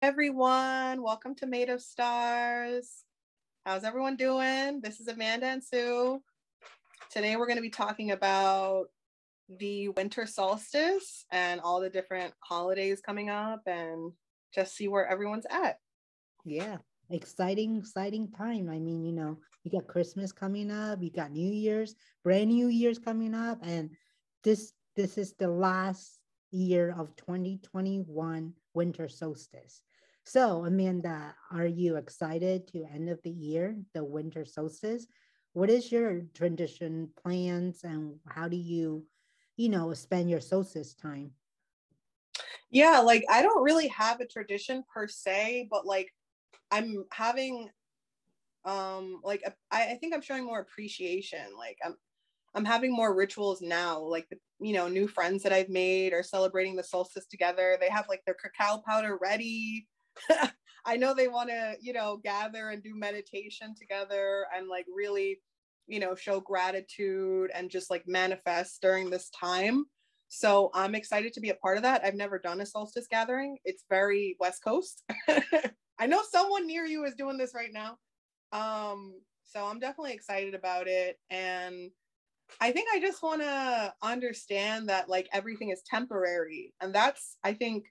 Everyone, welcome to Made of Stars. How's everyone doing? This is Amanda and Sue. Today we're going to be talking about the winter solstice and all the different holidays coming up and just see where everyone's at. Yeah, exciting time. I mean, you got Christmas coming up, you got New Year's, brand New Year's coming up, and this is the last year of 2021 winter solstice. So, Amanda, are you excited to end of the year, the winter solstice? What is your tradition plans and how do you spend your solstice time? Yeah, I don't really have a tradition per se, but I'm having I think I'm showing more appreciation. I'm having more rituals now. New friends that I've made are celebrating the solstice together. They have their cacao powder ready. I know they want to, gather and do meditation together and really, show gratitude and just manifest during this time. So I'm excited to be a part of that. I've never done a solstice gathering. It's very West Coast. I know someone near you is doing this right now. So I'm definitely excited about it. And I think I just want to understand that everything is temporary. And that's, I think,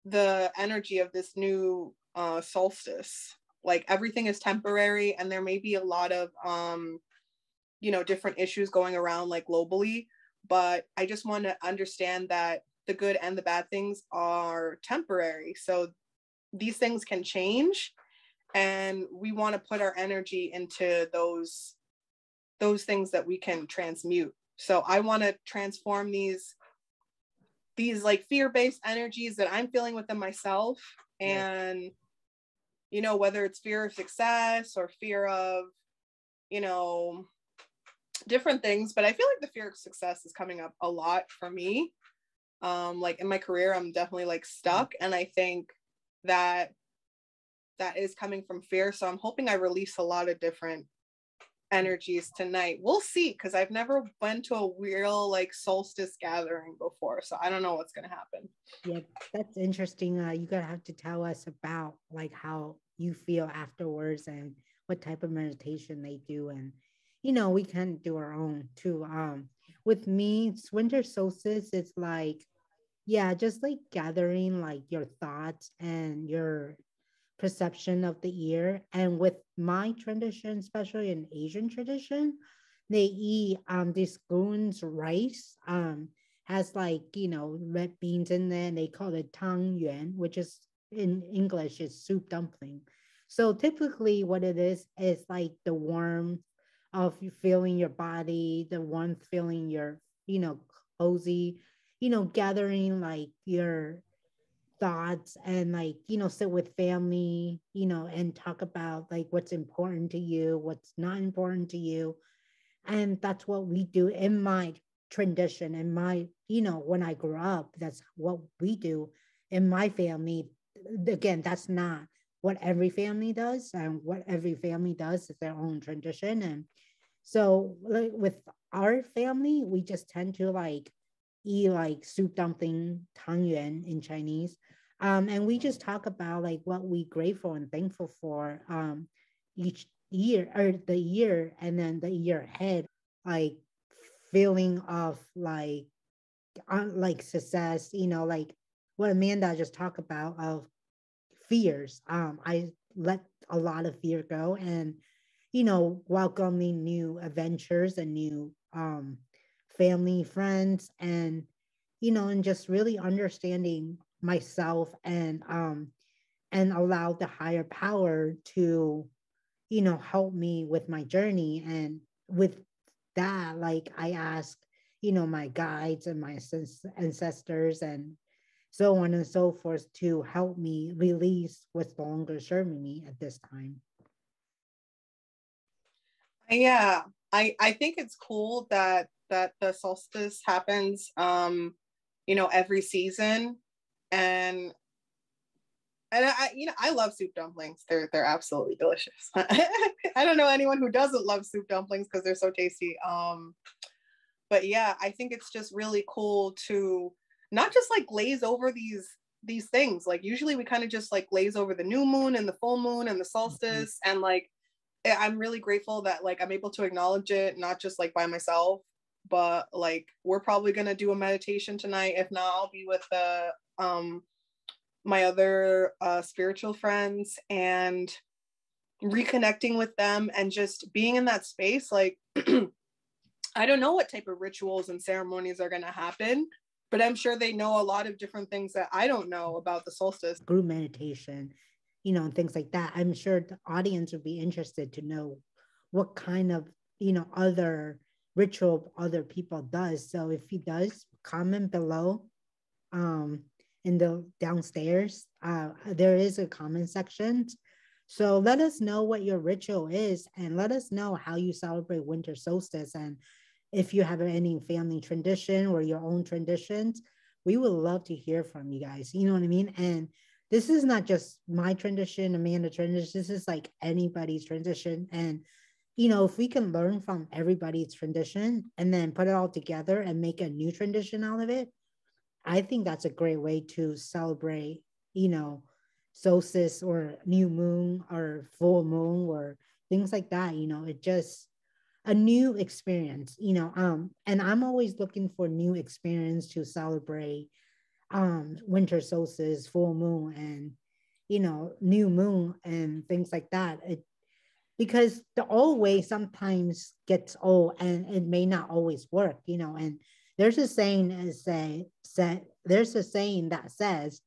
the energy of this new solstice. Everything is temporary and there may be a lot of, different issues going around globally. But I just want to understand that the good and the bad things are temporary. So these things can change. And we want to put our energy into those things that we can transmute. So I want to transform these fear-based energies that I'm feeling within myself. And, whether it's fear of success or fear of, different things, but I feel like the fear of success is coming up a lot for me. In my career, I'm definitely stuck. And I think that is coming from fear. So I'm hoping I release a lot of different energies tonight. We'll see, because I've never went to a real solstice gathering before. So I don't know what's going to happen. Yeah, that's interesting. You gotta have to tell us about how you feel afterwards and what type of meditation they do. And we can do our own too. With me, it's winter solstice, it's yeah, just gathering your thoughts and your perception of the year. And with my tradition, especially in Asian tradition, they eat this goon's rice. Has red beans in there, and they call it tang yuan, which is in English is soup dumpling. So typically what it is the warmth of you feeling your body, the warmth feeling your, cozy, gathering your thoughts and sit with family, and talk about what's important to you, what's not important to you. And that's what we do in my tradition. In my, when I grew up, that's what we do in my family. Again, that's not what every family does, and what every family does is their own tradition. And so with our family, we just tend to eat soup dumpling, tang yuan in Chinese. And we just talk about what we grateful and thankful for each year, or the year, and then the year ahead, like feeling of success, what Amanda just talked about of fears. I let a lot of fear go, and welcoming new adventures and new family, friends, and just really understanding myself, and allow the higher power to help me with my journey. And with that, I ask my guides and my ancestors and so on and so forth to help me release what's no longer serving me at this time. Yeah, I think it's cool that the solstice happens every season. And I love soup dumplings. They're absolutely delicious. I don't know anyone who doesn't love soup dumplings because they're so tasty. But yeah, I think it's just really cool to not just glaze over these things. Like usually we kind of just like glaze over the new moon and the full moon and the solstice. And like I'm really grateful that like I'm able to acknowledge it, not just like by myself, but like we're probably gonna do a meditation tonight. If not, I'll be with my other spiritual friends and reconnecting with them and just being in that space. Like I don't know what type of rituals and ceremonies are gonna happen, but I'm sure they know a lot of different things that I don't know about the solstice. Group meditation, you know, and things like that. I'm sure the audience would be interested to know what kind of, you know, other ritual other people does. So if he does, comment below um in the downstairs. There is a comment section. So let us know what your ritual is and let us know how you celebrate winter solstice. And if you have any family tradition or your own traditions, we would love to hear from you guys. You know what I mean? And this is not just my tradition, Amanda tradition. This is like anybody's tradition. And, you know, if we can learn from everybody's tradition and then put it all together and make a new tradition out of it, I think that's a great way to celebrate, you know, solstice or new moon or full moon or things like that. You know, it just a new experience, you know. And I'm always looking for new experience to celebrate winter solstice, full moon, and you know, new moon and things like that. Because the old way sometimes gets old and it may not always work, you know. And there's a saying there's a saying that says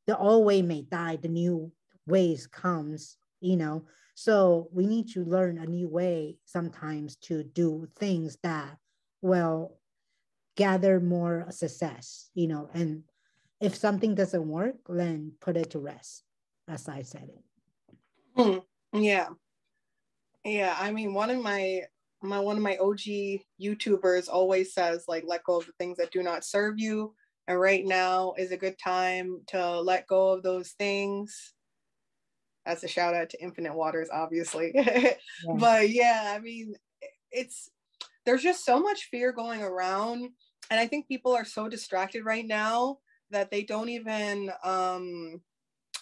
the old way may die, the new ways comes, you know. So we need to learn a new way sometimes to do things that will gather more success, you know. And if something doesn't work, then put it to rest, as I said it. Yeah. Yeah, I mean, one of my OG YouTubers always says like let go of the things that do not serve you, and right now is a good time to let go of those things. That's a shout out to Infinite Waters, obviously. Yeah. But yeah, I mean, it's there's just so much fear going around, and I think people are so distracted right now that they don't even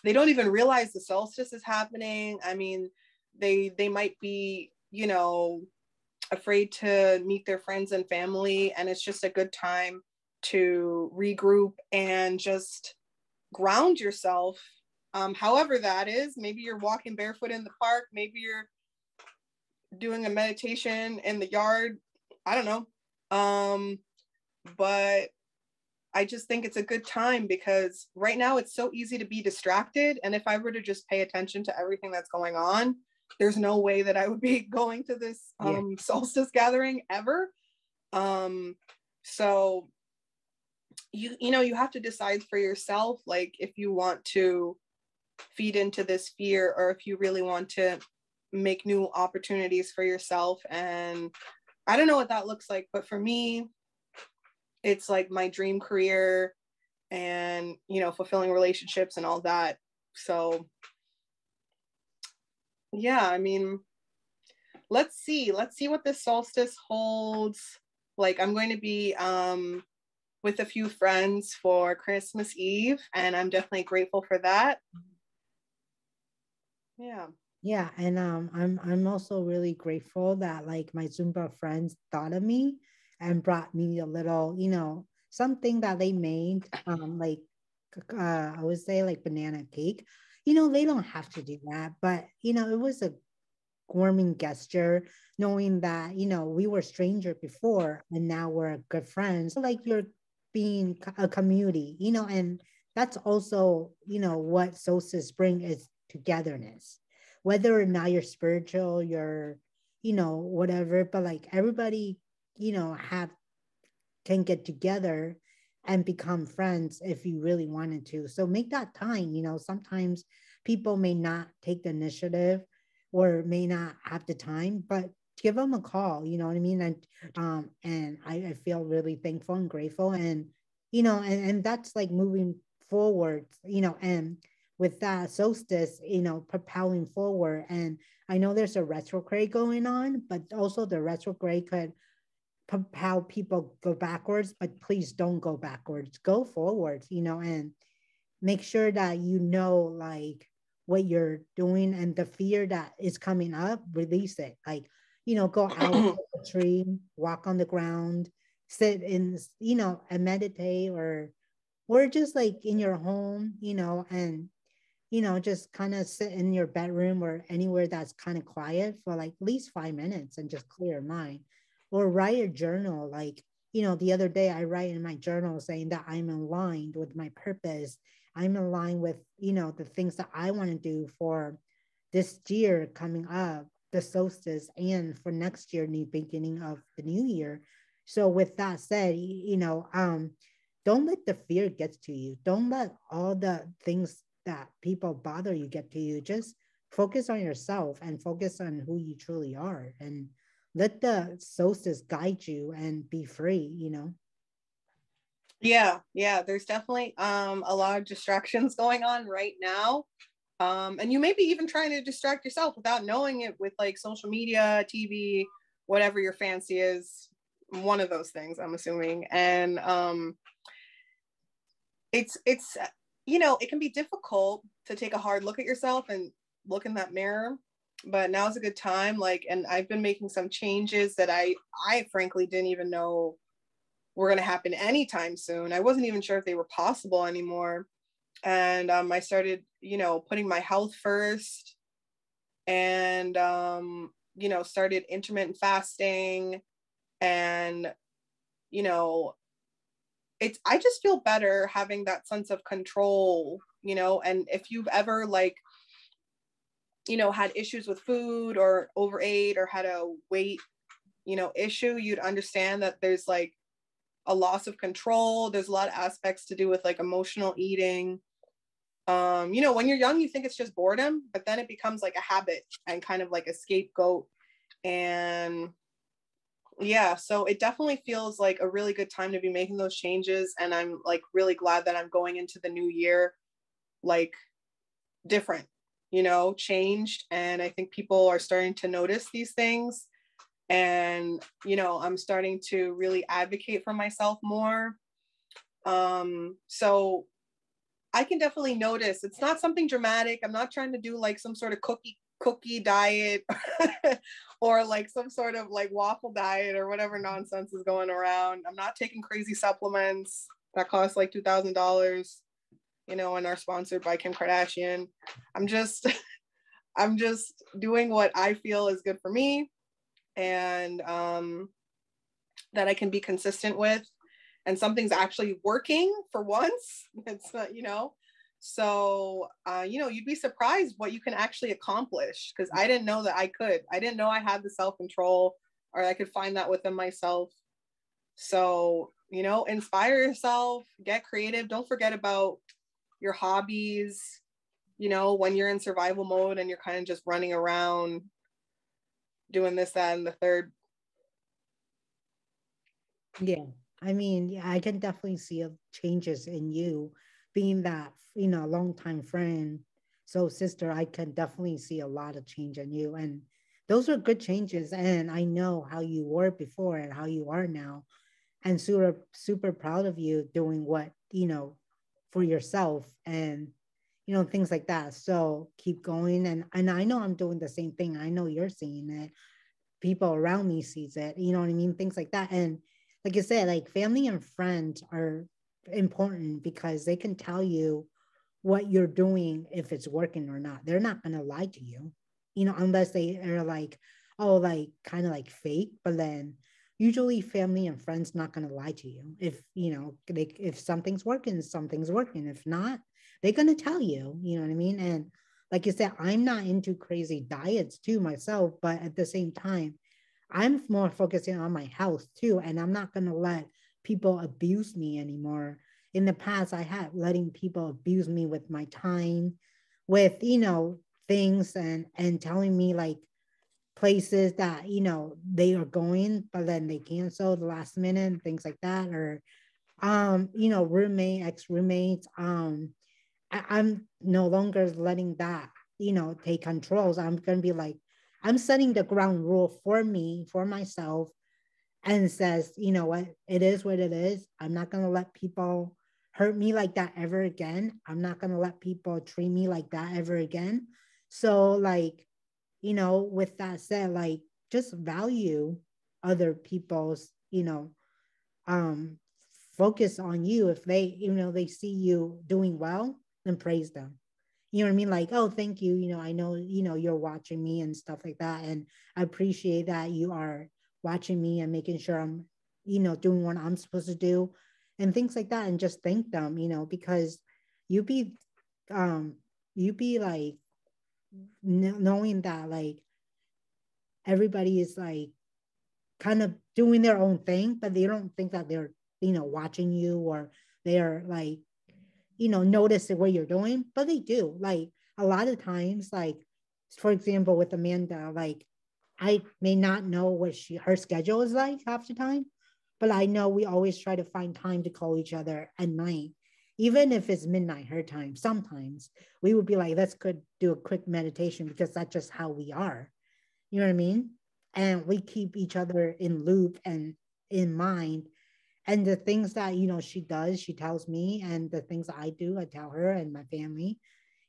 realize the solstice is happening. I mean, they might be, you know, afraid to meet their friends and family, and it's just a good time to regroup and just ground yourself, however that is. Maybe you're walking barefoot in the park, maybe you're doing a meditation in the yard, I don't know. But I just think it's a good time because right now it's so easy to be distracted, and if I were to just pay attention to everything that's going on, there's no way that I would be going to this solstice gathering ever. So you know, you have to decide for yourself, like if you want to feed into this fear or if you really want to make new opportunities for yourself. And I don't know what that looks like, but for me, it's like my dream career and, you know, fulfilling relationships and all that. So yeah, I mean, let's see what this solstice holds. Like I'm going to be with a few friends for Christmas Eve, and I'm definitely grateful for that. Yeah, and I'm also really grateful that like my Zumba friends thought of me and brought me a little, you know, something that they made, like I would say like banana cake. You know, they don't have to do that, but you know, it was a warming gesture, knowing that, you know, we were stranger before and now we're good friends. Like you're being a community, you know, and that's also, you know, what solstice bring is togetherness. Whether or not you're spiritual, you're, you know, whatever, but like everybody, you know, have can get together and become friends if you really wanted to. So make that time. You know, sometimes people may not take the initiative or may not have the time, but give them a call. You know what I mean? And I feel really thankful and grateful. And you know, and that's like moving forward. You know, and with that solstice, you know, propelling forward. And I know there's a retrograde going on, but also the retrograde could how people go backwards, but please don't go backwards, go forwards, you know. And make sure that you know like what you're doing, and the fear that is coming up, release it. Like, go out to a tree, walk on the ground, sit in, and meditate, or just like in your home, and just kind of sit in your bedroom or anywhere that's kind of quiet for like at least 5 minutes and just clear your mind. Or write a journal. Like, the other day I write in my journal saying that I'm aligned with my purpose. I'm aligned with, the things that I want to do for this year coming up, the solstice, and for next year, new beginning of the new year. So with that said, don't let the fear get to you. Don't let all the things that people bother you get to you. Just focus on yourself and focus on who you truly are, and let the solstice guide you and be free. Yeah, there's definitely a lot of distractions going on right now. And you may be even trying to distract yourself without knowing it with like social media, TV, whatever your fancy is, one of those things, I'm assuming. And it's it can be difficult to take a hard look at yourself and look in that mirror, but now's a good time. Like, and I've been making some changes that I frankly didn't even know were going to happen anytime soon. I wasn't even sure if they were possible anymore. And I started, putting my health first, and started intermittent fasting, and I just feel better having that sense of control. And if you've ever like had issues with food or overate or had a weight issue, you'd understand that there's like a loss of control. There's a lot of aspects to do with like emotional eating. When you're young, you think it's just boredom, but then it becomes like a habit and kind of like a scapegoat. And yeah, so it definitely feels like a really good time to be making those changes. And I'm like really glad that I'm going into the new year like different, changed. And I think people are starting to notice these things. And, I'm starting to really advocate for myself more. So I can definitely notice it's not something dramatic. I'm not trying to do like some sort of cookie diet or like some sort of like waffle diet or whatever nonsense is going around. I'm not taking crazy supplements that cost like $2,000, and are sponsored by Kim Kardashian. I'm just I'm just doing what I feel is good for me, and that I can be consistent with, and something's actually working for once. It's not, so you'd be surprised what you can actually accomplish, because I didn't know that I didn't know I had the self-control, or I could find that within myself. So inspire yourself, get creative, don't forget about your hobbies, when you're in survival mode and you're kind of just running around doing this, that, and the third. Yeah. I mean, yeah, I can definitely see changes in you, being that, a longtime friend. So, sister, I can definitely see a lot of change in you. And those are good changes. And I know how you were before and how you are now. And super, super proud of you doing what, for yourself, and, things like that. So keep going. And I know I'm doing the same thing. I know you're seeing it. People around me sees it, you know what I mean? Things like that. And like you said, like family and friends are important because they can tell you what you're doing, if it's working or not. They're not gonna lie to you, unless they are like, oh, like kind of like fake. But then usually family and friends not gonna lie to you. If if something's working. If not, they're gonna tell you, you know what I mean? And like you said, I'm not into crazy diets too myself, but at the same time, I'm more focusing on my health too. And I'm not gonna let people abuse me anymore. In the past, I had letting people abuse me with my time, with things, and telling me like places that they are going, but then they cancel the last minute and things like that. Or ex-roommates. I'm no longer letting that, take controls. I'm gonna be like, I'm setting the ground rule for me, for myself, and says, you know what it is, I'm not gonna let people hurt me like that ever again. I'm not going to let people treat me like that ever again. So, like, with that said, like, just value other people's, um, focus on you. If they, they see you doing well, then praise them. You know what I mean? Like, oh, thank you. I know, you're watching me and stuff like that. And I appreciate that you are watching me and making sure I'm, doing what I'm supposed to do and things like that. And just thank them, because you be, um, you be like, knowing that like everybody is like kind of doing their own thing, but they don't think that they're, watching you, or they're like, notice what you're doing, but they do. Like a lot of times, like for example, with Amanda, like I may not know what her schedule is like half the time, but I know we always try to find time to call each other at night, even if it's midnight her time. Sometimes we would be like, let's could do a quick meditation because that's just how we are. You know what I mean? And we keep each other in loop and in mind. And the things that, she does, she tells me, and the things that I do, I tell her and my family.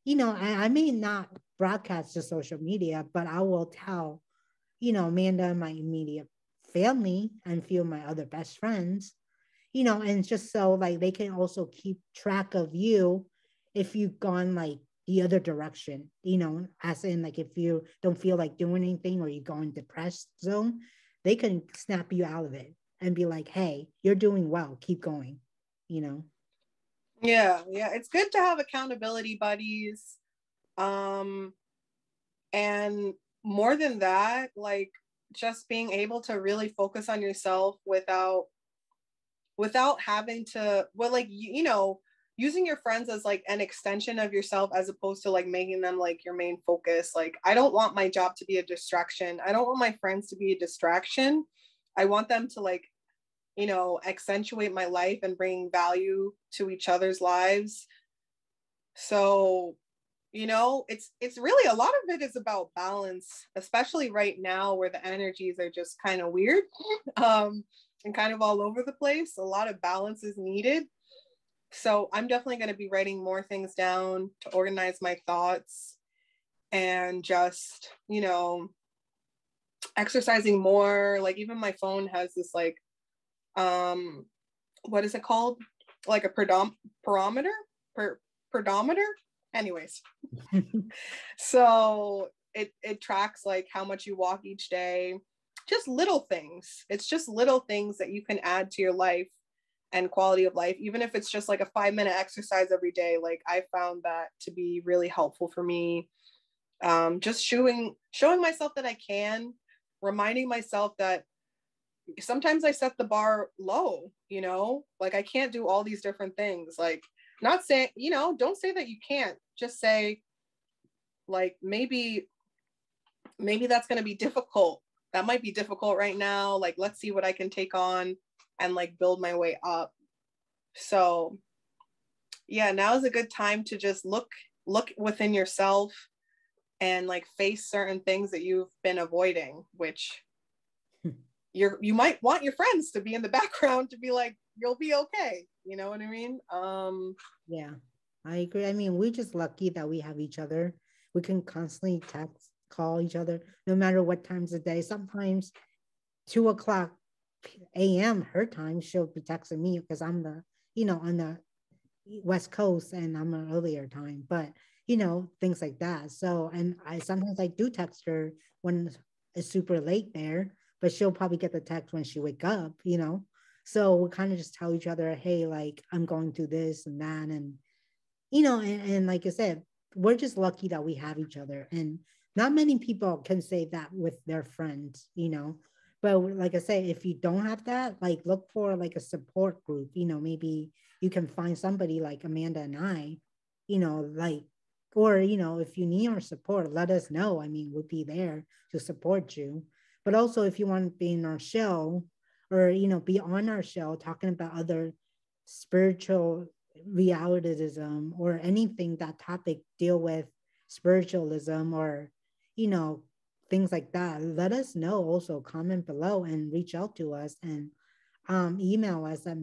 I may not broadcast to social media, but I will tell, Amanda, my immediate family, and few of my other best friends, and just so like they can also keep track of you if you've gone like the other direction, as in like if you don't feel like doing anything or you go in depressed zone, they can snap you out of it and be like, hey, you're doing well, keep going, you know. Yeah, yeah, it's good to have accountability buddies. And more than that, like just being able to really focus on yourself without having to, well, like using your friends as like an extension of yourself as opposed to like making them like your main focus. Like I don't want my job to be a distraction. I don't want my friends to be a distraction. I want them to like, accentuate my life and bring value to each other's lives. So, it's really, a lot of it is about balance, especially right now where the energies are just kind of weird. And kind of all over the place. A lot of balance is needed. So I'm definitely going to be writing more things down to organize my thoughts, and just, exercising more. Like even my phone has this like, what is it called? Like a pedometer, pedometer. Anyways, so it tracks like how much you walk each day. Just little things. It's just little things that you can add to your life and quality of life, even if it's just like a 5-minute exercise every day. Like I found that to be really helpful for me. Just showing myself that I can, reminding myself that sometimes I set the bar low, like I can't do all these different things. Like not saying, don't say that you can't, just say like, maybe that's going to be difficult. That might be difficult right now. Like, let's see what I can take on and like build my way up. So yeah, now is a good time to just look within yourself and like face certain things that you've been avoiding, which you might want your friends to be in the background to be like, you'll be okay. You know what I mean? Yeah, I agree. I mean, we're just lucky that we have each other. We can constantly text, call each other, no matter what times of day. Sometimes 2 o'clock a.m. her time, she'll be texting me because I'm on the West Coast and I'm an earlier time, but things like that. So, and I sometimes I do text her when it's super late there, but she'll probably get the text when she wake up. So we kind of just tell each other, hey, like I'm going through this and that. And, and like I said, we're just lucky that we have each other. And not many people can say that with their friends. But like I said, if you don't have that, like look for like a support group, maybe you can find somebody like Amanda and I, like, or, if you need our support, let us know. I mean, we'll be there to support you. But also, if you want to be in our show or, be on our show talking about other spiritual realitism or anything that topic deal with spiritualism or, you know, things like that, let us know. Also comment below and reach out to us and email us at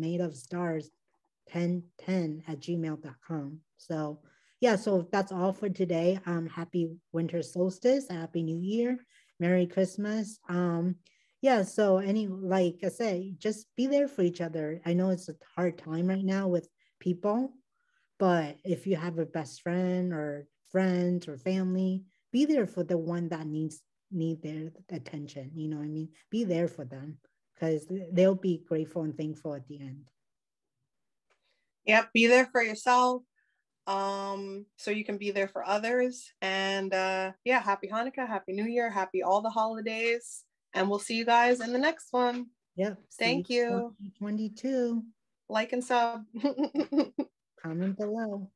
1010@gmail.com. So yeah, so that's all for today. Happy winter solstice, happy new year, Merry Christmas. Yeah, so like I said, just be there for each other. I know it's a hard time right now with people, but if you have a best friend or friends or family, be there for the one that need their attention. You know what I mean? Be there for them because they'll be grateful and thankful at the end. Yep, be there for yourself, so you can be there for others. And yeah, happy Hanukkah, happy New Year, happy all the holidays, and we'll see you guys in the next one. Yep. Thank you. 2022. Like and sub. Comment below.